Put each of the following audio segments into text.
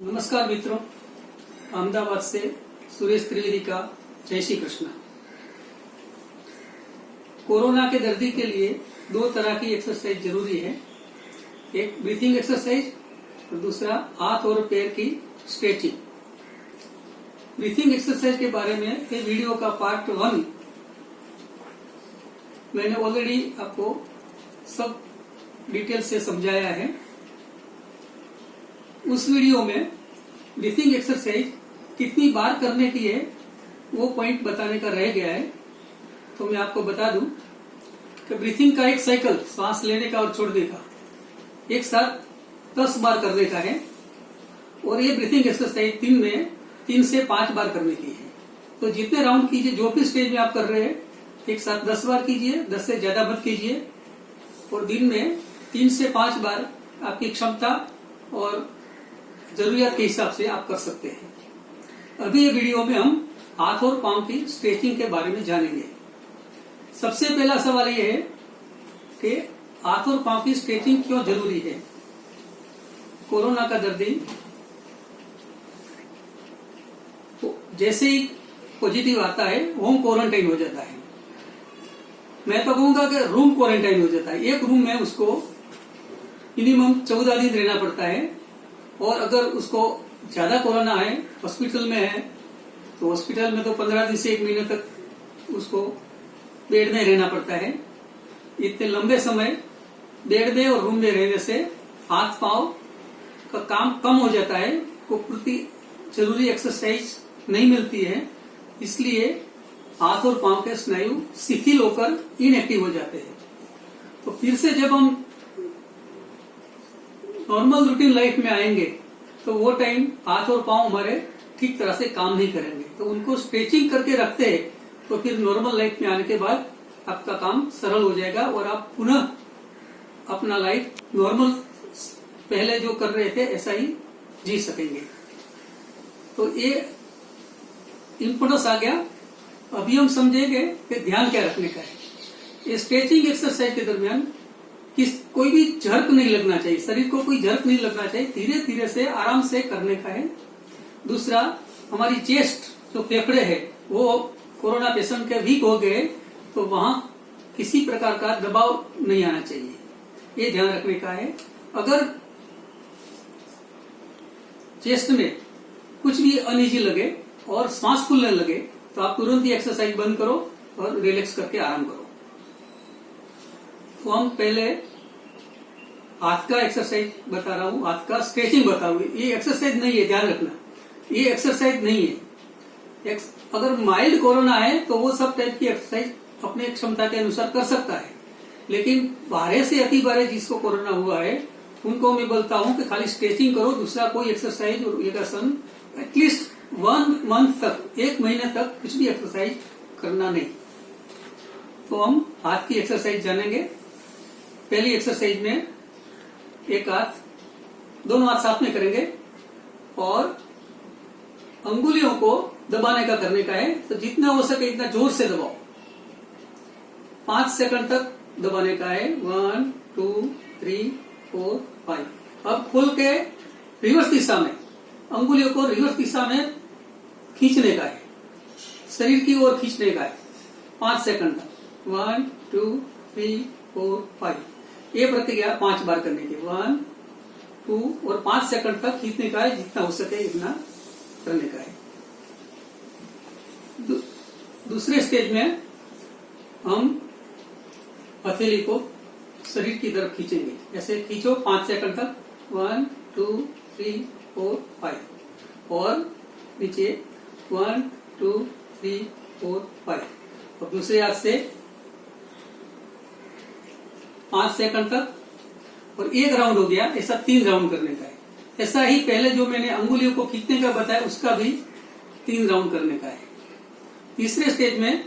नमस्कार मित्रों, अहमदाबाद से सुरेश त्रिवेदी का जय श्री कृष्ण। कोरोना के दर्दी के लिए दो तरह की एक्सरसाइज जरूरी है, एक ब्रीथिंग एक्सरसाइज और दूसरा हाथ और पैर की स्ट्रेचिंग। ब्रीथिंग एक्सरसाइज के बारे में ये वीडियो का पार्ट 1 मैंने ऑलरेडी आपको सब डिटेल से समझाया है। उस वीडियो में ब्रीथिंग एक्सरसाइज कितनी बार करने की है वो पॉइंट बताने का रह गया है, तो मैं आपको बता दूं कि ब्रीथिंग का एक साइकिल, सांस लेने का और छोड़ने का, एक साथ 10 बार करने का है और ये ब्रीथिंग एक्सरसाइज दिन में 3 से 5 बार करने की है। तो जितने राउंड कीजिए, जो भी स्टेज में आप कर रहे हैं, एक साथ 10 बार कीजिए, 10 से ज्यादा मत कीजिए और दिन में 3 से 5 बार आपकी क्षमता और जरूरियात के हिसाब से आप कर सकते हैं। अभी ये वीडियो में हम हाथ और पांव की स्ट्रेचिंग के बारे में जानेंगे। सबसे पहला सवाल ये है कि हाथ और पांव की स्ट्रेचिंग क्यों जरूरी है। कोरोना का दर्दी जैसे ही पॉजिटिव आता है होम क्वारंटाइन हो जाता है। मैं तो कहूंगा कि रूम क्वारंटाइन हो जाता है। एक रूम में उसको मिनिमम 14 दिन रहना पड़ता है और अगर उसको ज्यादा कोरोना है, हॉस्पिटल में है, तो हॉस्पिटल में तो 15 दिन से 1 महीने तक उसको बेड में रहना पड़ता है। इतने लंबे समय बेड में और रूम में रहने से हाथ पांव का काम कम हो जाता है, को प्रति जरूरी एक्सरसाइज नहीं मिलती है, इसलिए हाथ और पांव के स्नायु शिथिल होकर इनएक्टिव हो जाते हैं। तो फिर से जब हम नॉर्मल रूटीन लाइफ में आएंगे तो वो टाइम हाथ और पांव हमारे ठीक तरह से काम नहीं करेंगे, तो उनको स्ट्रेचिंग करके रखते हैं तो फिर नॉर्मल लाइफ में आने के बाद आपका काम सरल हो जाएगा और आप पुनः अपना लाइफ नॉर्मल पहले जो कर रहे थे ऐसा ही जी सकेंगे। तो ये इम्पोर्टेंस आ गया। अभी हम समझेंगे कि ध्यान क्या रखने का है। ये स्ट्रेचिंग एक्सरसाइज के दरमियान कोई भी झर्क नहीं लगना चाहिए, शरीर को कोई झर्क नहीं लगना चाहिए, धीरे धीरे से आराम से करने का है। दूसरा, हमारी चेस्ट जो फेफड़े है वो कोरोना पेशेंट के वीक हो गए तो वहां किसी प्रकार का दबाव नहीं आना चाहिए, ये ध्यान रखने का है। अगर चेस्ट में कुछ भी अनईजी लगे और सांस फूलने लगे तो आप तुरंत ही एक्सरसाइज बंद करो और रिलैक्स करके आराम करो। तो हम पहले हाथ का एक्सरसाइज बता रहा हूँ, हाथ का स्ट्रेचिंग बता रहा हूँ। ये एक्सरसाइज नहीं है, ध्यान रखना, ये एक्सरसाइज नहीं है। अगर माइल्ड कोरोना है तो वो सब टाइप की एक्सरसाइज अपने क्षमता के अनुसार कर सकता है, लेकिन भारे से अति भारे जिसको कोरोना हुआ है उनको मैं बोलता हूँ कि खाली स्ट्रेचिंग करो, दूसरा कोई एक्सरसाइज और योगासन एटलीस्ट 1 मंथ तक, 1 महीने तक कुछ भी एक्सरसाइज करना नहीं। तो हम हाथ की एक्सरसाइज जानेंगे। पहली एक्सरसाइज में एक हाथ, दोनों हाथ साथ में करेंगे और अंगुलियों को दबाने का करने का है। तो जितना हो सके इतना जोर से दबाओ, 5 सेकंड तक दबाने का है। 1 2 3 4 5। अब खोल के रिवर्स दिशा में अंगुलियों को रिवर्स दिशा में खींचने का है, शरीर की ओर खींचने का है 5 सेकंड तक। 1 2 3 4 5। ये प्रक्रिया 5 बार करने की, 1 2 और 5 सेकंड तक खींचने का है, जितना हो सके इतना करने का है। दूसरे स्टेज में हम हथेली को शरीर की तरफ खींचेंगे। ऐसे खींचो 5 सेकंड तक, 1 2 3 4 5 और नीचे 1 2 3 4 5 और दूसरे हाथ से 5 सेकंड तक और 1 राउंड हो गया। ऐसा 3 राउंड करने का है। ऐसा ही पहले जो मैंने अंगुलियों को खींचने का बताया उसका भी 3 राउंड करने का है। तीसरे स्टेज में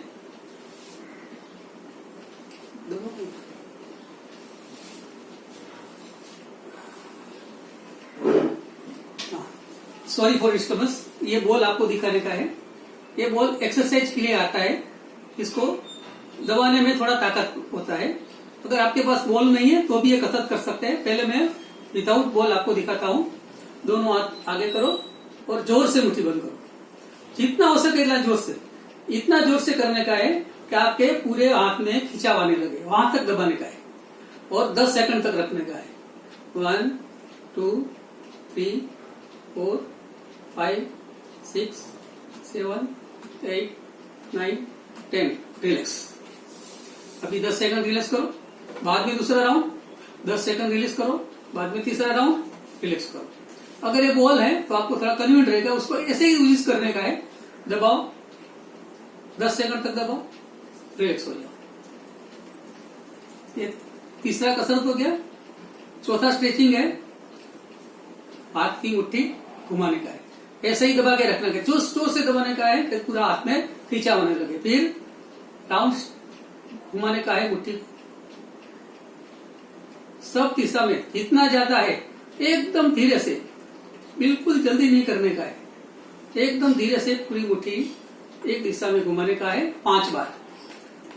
सॉरी फॉर डिस्टर्बेंस, ये बॉल आपको दिखाने का है। ये बॉल एक्सरसाइज के लिए आता है, इसको दबाने में थोड़ा ताकत होता है। अगर आपके पास बॉल नहीं है तो भी ये कसरत कर सकते हैं। पहले मैं विदाउट बॉल आपको दिखाता हूँ। दोनों हाथ आगे करो और जोर से मुट्ठी बंद करो, जितना हो सके इतना जोर से। इतना जोर से करने का है कि आपके पूरे हाथ में खिंचाव आने लगे, वहां तक दबाने का है और 10 सेकंड तक रखने का है। 1 2 3 4 5 6 7 8 9 10। रिलैक्स। अभी 10 सेकंड रिलैक्स करो, बाद में दूसरा राउंड 10 सेकंड रिलैक्स करो, बाद में तीसरा राउंड रिलैक्स करो। अगर ये बॉल है तो आपको थोड़ा कन्वीनियंट रहेगा, उसको ऐसे ही यूज करने का है। दबाओ, 10 सेकंड तक दबाओ, रिलैक्स हो जाओ। ये तीसरा कसरत हो गया। चौथा स्ट्रेचिंग है, हाथ की मुट्ठी घुमाने का है, ऐसे ही दबा के रखना है, जोर से दबाने का है कि पूरा हाथ में खिंचाव होने लगे। फिर राउंड घुमाने का है मुट्ठी सब दिशा में, जितना ज्यादा है एकदम धीरे से, बिल्कुल जल्दी नहीं करने का है, एकदम धीरे से पूरी मुट्ठी एक दिशा में घुमाने का है 5 बार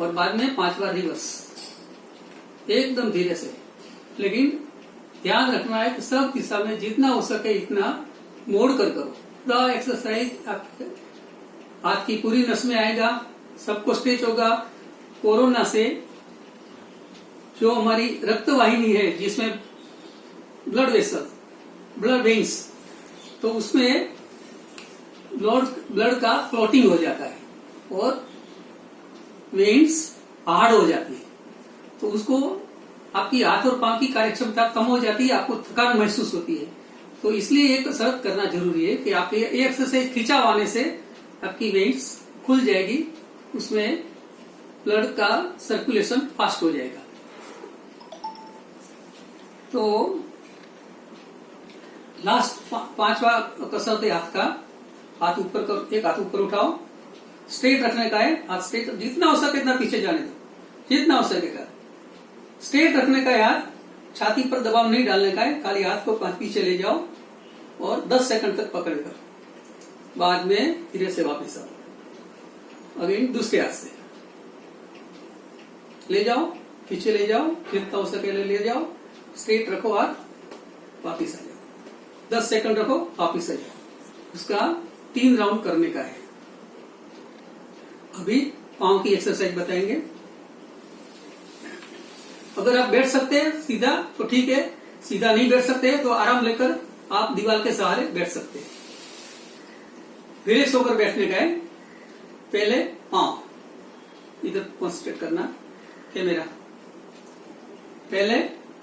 और बाद में 5 बार रिवर्स, एकदम धीरे से। लेकिन ध्यान रखना है कि सब दिशा में जितना हो सके इतना मोड़ कर करो। पूरा एक्सरसाइज आपके हाथ की पूरी नस में आएगा, सबको स्ट्रेच होगा। कोरोना से जो हमारी रक्त वाहिनी है जिसमें ब्लड वेसल, ब्लड वेन्स, तो उसमें ब्लड का क्लॉटिंग हो जाता है और वेन्स हार्ड हो जाती है, तो उसको आपकी हाथ और पांव की कार्यक्षमता कम हो जाती है, आपको थकान महसूस होती है। तो इसलिए एक कसरत करना जरूरी है कि आप ये एक्सरसाइज खिंचाव आने से आपकी वेन्स खुल जाएगी, उसमें ब्लड का सर्कुलेशन फास्ट हो जाएगा। तो लास्ट 5वां कसरत है हाथ का। हाथ ऊपर करो, एक हाथ ऊपर उठाओ, स्ट्रेट रखने का है, हाथ स्ट्रेट, जितना हो सके इतना पीछे जाने दो, जितना हो सकेगा स्ट्रेट रखने का है। हाथ छाती पर दबाव नहीं डालने का है, खाली हाथ को पीछे ले जाओ और 10 सेकंड तक पकड़ कर बाद में धीरे से वापस आओ। अगेन दूसरे हाथ से ले जाओ, पीछे ले जाओ, जितना हो सके ले जाओ, स्ट्रेट रखो, हाथ वापिस आ जाओ, 10 सेकंड रखो, वापिस आ जाओ। उसका 3 राउंड करने का है। अभी पांव की एक्सरसाइज बताएंगे। अगर आप बैठ सकते हैं सीधा तो ठीक है, सीधा नहीं बैठ सकते तो आराम लेकर आप दीवार के सहारे बैठ सकते हैं। रिलैक्स होकर बैठने का है। पहले पांव इधर कॉन्सेंट्रेट करना, कैमरा, पहले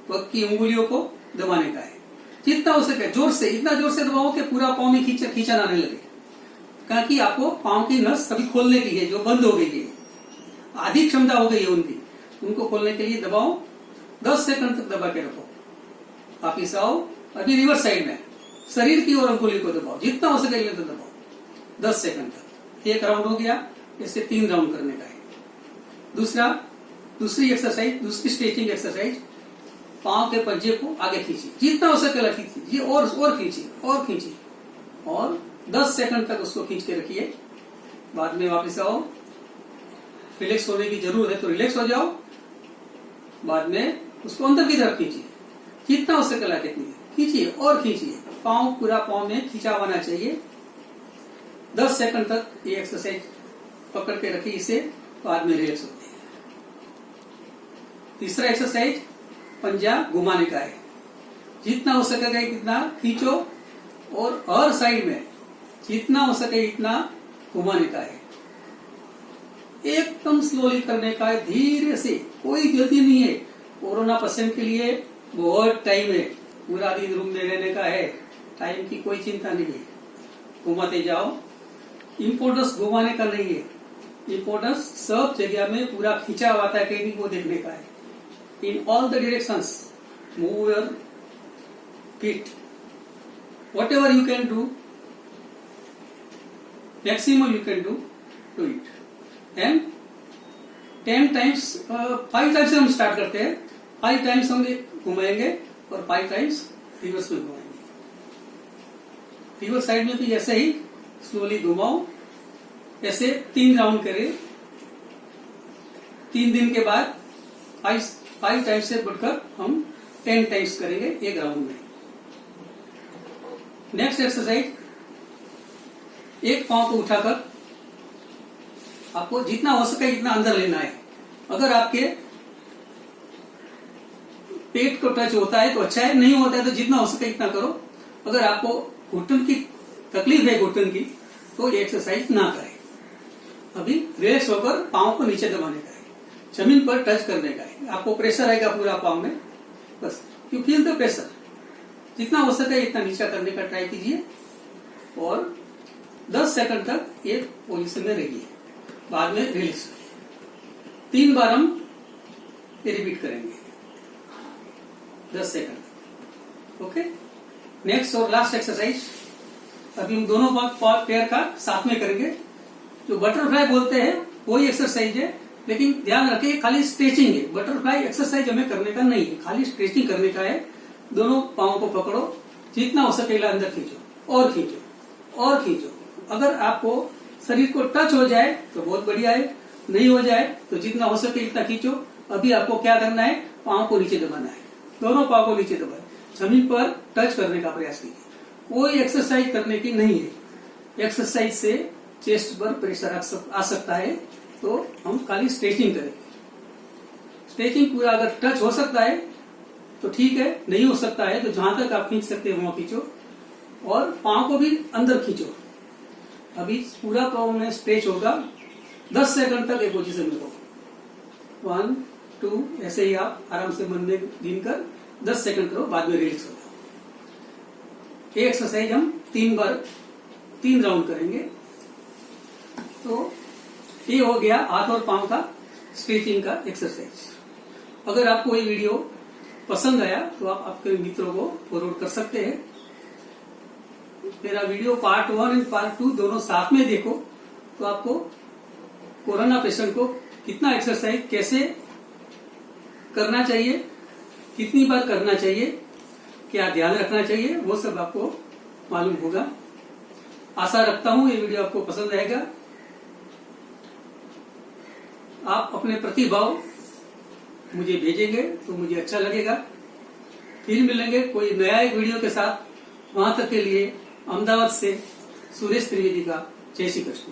पग की उंगलियों को दबाने का है, जितना हो सके जोर से, इतना जोर से दबाओ कि पूरा पांव में खींचन आने लगे, क्योंकि आपको पांव की नस सभी खोलने की है जो बंद हो गई है, आधी क्षमता हो गई है उनकी, उनको खोलने के लिए दबाओ। 10 सेकंड तक दबा के रखो, वापिस आओ। अभी रिवर्स साइड में शरीर की और अंगुली को दबाओ, जितना हो सके तो दबाओ 10 सेकंड तक। एक राउंड हो गया, इससे 3 राउंड करने का है। दूसरी एक्सरसाइज, दूसरी स्ट्रेचिंग एक्सरसाइज, पांव के पंजे को आगे खींचिए, जितना हो सके खींचिए, और खींचिए और खींचिए और 10 सेकंड तक उसको खींच के रखिए। बाद में वापस आओ। रिलैक्स होने की जरूरत है तो रिलैक्स हो जाओ, बाद में उसको अंदर की तरफ खींचिए, जितना हो सके खींचिए और खींचिए। पांव पूरा पांव में खिंचाव आना चाहिए। 10 सेकंड तक ये एक्सरसाइज पकड़ के रखिए, इसे बाद में रिलैक्स होती है। तीसरा एक्सरसाइज पंजा घुमाने का है, जितना हो सकेगा इतना खींचो और हर साइड में जितना हो सके इतना घुमाने का है। एकदम स्लोली करने का है, धीरे से, कोई जल्दी नहीं है। कोरोना पेशेंट के लिए बहुत टाइम है, पूरा दिन रूम में रहने का है, टाइम की कोई चिंता नहीं है। घुमाते जाओ। इम्पोर्टेंस घुमाने का नहीं है, इम्पोर्टेंस सब जगह में पूरा खींचा हुआ था कहीं को देखने का है। In all the directions move your feet, what ever you can do, maximum you can do it. And 10 times, 5 times से हम स्टार्ट करते हैं। 5 टाइम्स हम घुमाएंगे और 5 टाइम्स रिवर्स में घुमाएंगे। रिवर्स साइड में भी ऐसे ही स्लोली घुमाओ, ऐसे 3 राउंड करें। 3 दिन के बाद 5 टाइम्स से बढ़कर हम 10 टाइम्स करेंगे एक राउंड में। नेक्स्ट एक्सरसाइज, एक पांव को उठाकर आपको जितना हो सके इतना अंदर लेना है। अगर आपके पेट को टच होता है तो अच्छा है, नहीं होता है तो जितना हो सके इतना करो। अगर आपको घुटन की तकलीफ है घुटन की, तो ये एक्सरसाइज ना करें। अभी रिलैक्स होकर पांव को नीचे दबाने का है, जमीन पर टच करने का है। आपको प्रेशर आएगा पूरा पांव में, बस यू फील द प्रेशर। जितना हो सके इतना नीचा करने का ट्राई कीजिए और 10 सेकंड तक ये पोजीशन में रहिए, बाद में रिलैक्स करिए। 3 बार हम ये रिपीट करेंगे 10 सेकंड तक। ओके, नेक्स्ट और लास्ट एक्सरसाइज, अभी हम दोनों पैर का साथ में करेंगे। जो बटरफ्लाई बोलते हैं वही एक्सरसाइज है, लेकिन ध्यान रखिए खाली स्ट्रेचिंग है। बटरफ्लाई एक्सरसाइज हमें करने का नहीं है, खाली स्ट्रेचिंग करने का है। दोनों पांव को पकड़ो, जितना हो सके अंदर खींचो और खींचो और खींचो। अगर आपको शरीर को टच हो जाए तो बहुत बढ़िया है, नहीं हो जाए तो जितना हो सके इतना खींचो। अभी आपको क्या करना है, पांव को नीचे दबाना है, दोनों पांव को नीचे दबाए, जमीन पर टच करने का प्रयास कीजिए। कोई एक्सरसाइज करने की नहीं है। एक्सरसाइज से चेस्ट पर प्रेशर आ सकता है, तो हम खाली स्ट्रेचिंग करेंगे। स्ट्रेचिंग पूरा अगर टच हो सकता है तो ठीक है, नहीं हो सकता है तो जहां तक आप खींच सकते हैं वहां खींचो और पांव को भी अंदर खींचो। अभी पूरा पांव में स्ट्रेच होगा, 10 सेकंड तक एक पोजीशन में रहो। 1 2 ऐसे ही आप आराम से मन में गिनकर 10 सेकंड करो, बाद में रिलैक्स हो जाओ। ये एक्सरसाइज हम 3 बार 3 राउंड करेंगे। तो ये हो गया हाथ और पांव का स्ट्रेचिंग का एक्सरसाइज। अगर आपको ये वीडियो पसंद आया तो आप आपके मित्रों को फॉरवर्ड कर सकते हैं। मेरा वीडियो पार्ट 1 एंड पार्ट 2 दोनों साथ में देखो, तो आपको कोरोना पेशेंट को कितना एक्सरसाइज कैसे करना चाहिए, कितनी बार करना चाहिए, क्या ध्यान रखना चाहिए, वो सब आपको मालूम होगा। आशा रखता हूं ये वीडियो आपको पसंद आएगा। आप अपने प्रतिभाव मुझे भेजेंगे तो मुझे अच्छा लगेगा। फिर मिलेंगे कोई नया एक वीडियो के साथ। वहां तक के लिए अहमदाबाद से सुरेश त्रिवेदी का जय श्री कृष्ण।